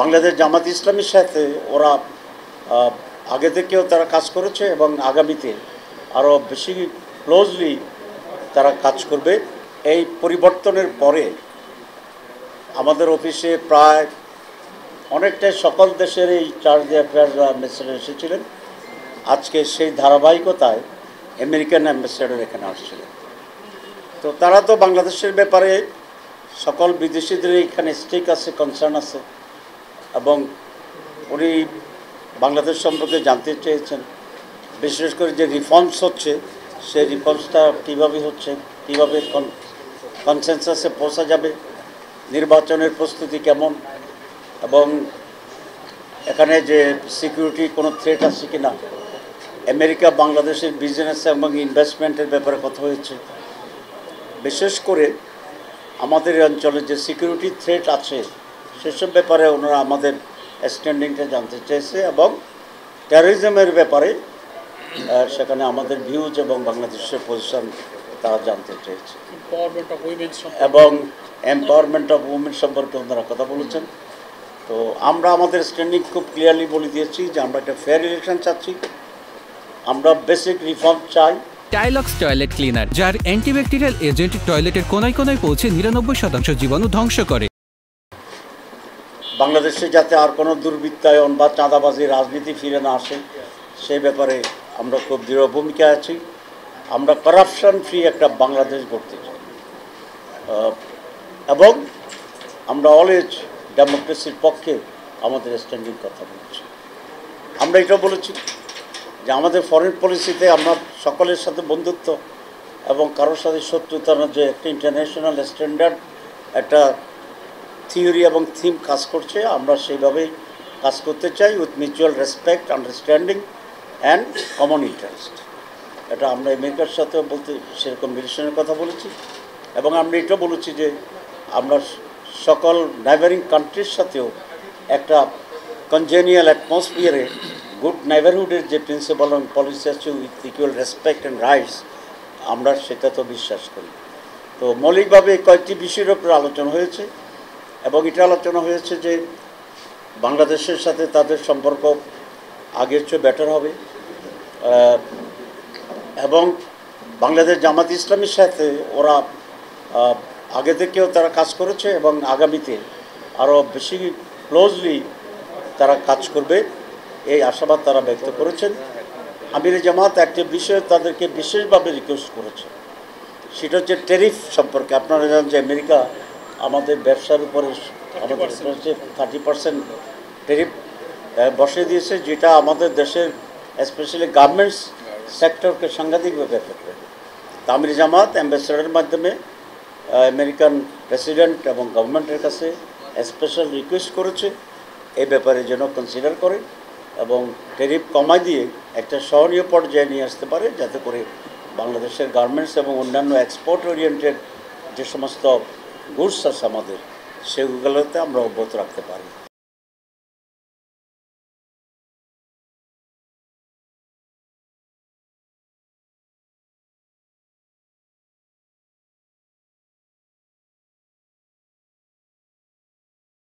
বাংলাদেশ জামাত ইসলামীর সাথে ওরা আগে থেকেও তারা কাজ করেছে এবং আগামীতে আরও বেশি ক্লোজলি তারা কাজ করবে। এই পরিবর্তনের পরে আমাদের অফিসে প্রায় অনেকটাই সকল দেশের এই চার্জ অ্যাফেয়ার্স অ্যাম্বাসেডর এসেছিলেন। আজকে সেই ধারাবাহিকতায় আমেরিকান অ্যাম্বাসেডর এখানে আসছিলেন। তো তারা তো বাংলাদেশের ব্যাপারে সকল বিদেশিদের এখানে স্টেক আছে, কনসার্ন আছে, এবং উনি বাংলাদেশ সম্পর্কে জানতে চেয়েছেন। বিশেষ করে যে রিফর্মস হচ্ছে সেই রিফর্মসটা কীভাবে হচ্ছে, কীভাবে কনসেনসাসে পৌঁছা যাবে, নির্বাচনের প্রস্তুতি কেমন, এবং এখানে যে সিকিউরিটি কোনো থ্রেট আছে কি না, আমেরিকা বাংলাদেশের বিজনেস এবং ইনভেস্টমেন্টের ব্যাপারে কথা হয়েছে। বিশেষ করে আমাদের অঞ্চলে যে সিকিউরিটি থ্রেট আছে সেসব ব্যাপারে ওনারা আমাদের স্ট্যান্ডিংটা জানতে চেয়েছে, এবং টেররিজমের ব্যাপারে সেখানে আমাদের ভিউজ এবং বাংলাদেশের পজিশন তারা জানতে চেয়েছে, এবং এম্পাওয়ারমেন্ট অফ উমেন সম্পর্কে ওনারা কথা বলেছেন। তো আমরা আমাদের স্ট্যান্ডিং খুব ক্লিয়ারলি বলে দিয়েছি যে আমরা একটা ফেয়ার ইলেকশন চাচ্ছি, আমরা বেসিক রিফর্ম চাই। টাইলক্স টয়লেট ক্লিনার, যার অ্যান্টিব্যাকটেরিয়াল এজেন্ট টয়লেটের কোনায় কোনায় পৌঁছে 99% জীবাণু ধ্বংস করে। বাংলাদেশে যাতে আর কোনো দুর্বৃত্তায়ন বা চাঁদাবাজি রাজনীতি ফিরে না আসে সেই ব্যাপারে আমরা খুব দৃঢ় ভূমিকা আছি। আমরা করাপশন ফ্রি একটা বাংলাদেশ গড়তে চাই, এবং আমরা অলওয়েজ ডেমোক্রেসির পক্ষে আমাদের স্ট্যান্ডিং কথা বলেছি। আমরা এটা বলেছি যে আমাদের ফরেন পলিসিতে আমরা সকলের সাথে বন্ধুত্ব এবং কারোর সাথে শত্রুতার যে একটা ইন্টারন্যাশনাল স্ট্যান্ডার্ড একটা থিওরি এবং থিম কাজ করছে, আমরা সেইভাবেই কাজ করতে চাই with mutual respect, understanding and common interest. এটা আমরা আমেরিকার সাথেও বলতে সেরকম রিলেশনের কথা বলেছি, এবং আমরা এটা বলেছি যে আমরা সকল নেইবারিং কান্ট্রির সাথেও একটা কনজেনিয়াল অ্যাটমসফিয়ারে গুড নেইবারহুডের যে প্রিন্সিপাল এবং পলিসি আছে with equal respect and rights, আমরা সেটা তো বিশ্বাস করি। তো মৌলিকভাবে কয়েকটি বিষয়ের উপরে আলোচনা হয়েছে, এবং এটা আলোচনা হয়েছে যে বাংলাদেশের সাথে তাদের সম্পর্ক আগের চেয়ে বেটার হবে, এবং বাংলাদেশ জামাত ইসলামীর সাথে ওরা আগে থেকেও তারা কাজ করেছে এবং আগামীতে আরও বেশি ক্লোজলি তারা কাজ করবে, এই আশাবাদ তারা ব্যক্ত করেছেন। আমির জামাত একটা বিষয়ে তাদেরকে বিশেষভাবে রিকোয়েস্ট করেছে, সেটা হচ্ছে ট্যারিফ সম্পর্কে। আপনারা জানেন যে আমেরিকা আমাদের ব্যবসার উপরে আমাদের 30% ট্যারিফ বসিয়ে দিয়েছে, যেটা আমাদের দেশের স্পেশালি গার্মেন্টস সেক্টরকে সাংঘাতিকভাবে এফেক্ট করে। আমির জামাত অ্যাম্বাসেডরের মাধ্যমে আমেরিকান প্রেসিডেন্ট এবং গভর্নমেন্টের কাছে স্পেশাল রিকোয়েস্ট করেছে এই ব্যাপারে যেন কনসিডার করে এবং ট্যারিফ কমায় দিয়ে একটা সহনীয় পর্যায়ে নিয়ে আসতে পারে, যাতে করে বাংলাদেশের গার্মেন্টস এবং অন্যান্য এক্সপোর্ট ওরিয়েন্টেড যে সমস্ত গুডস আছে আমাদের, সেগুলোতে আমরা অব্যাহত রাখতে পারি।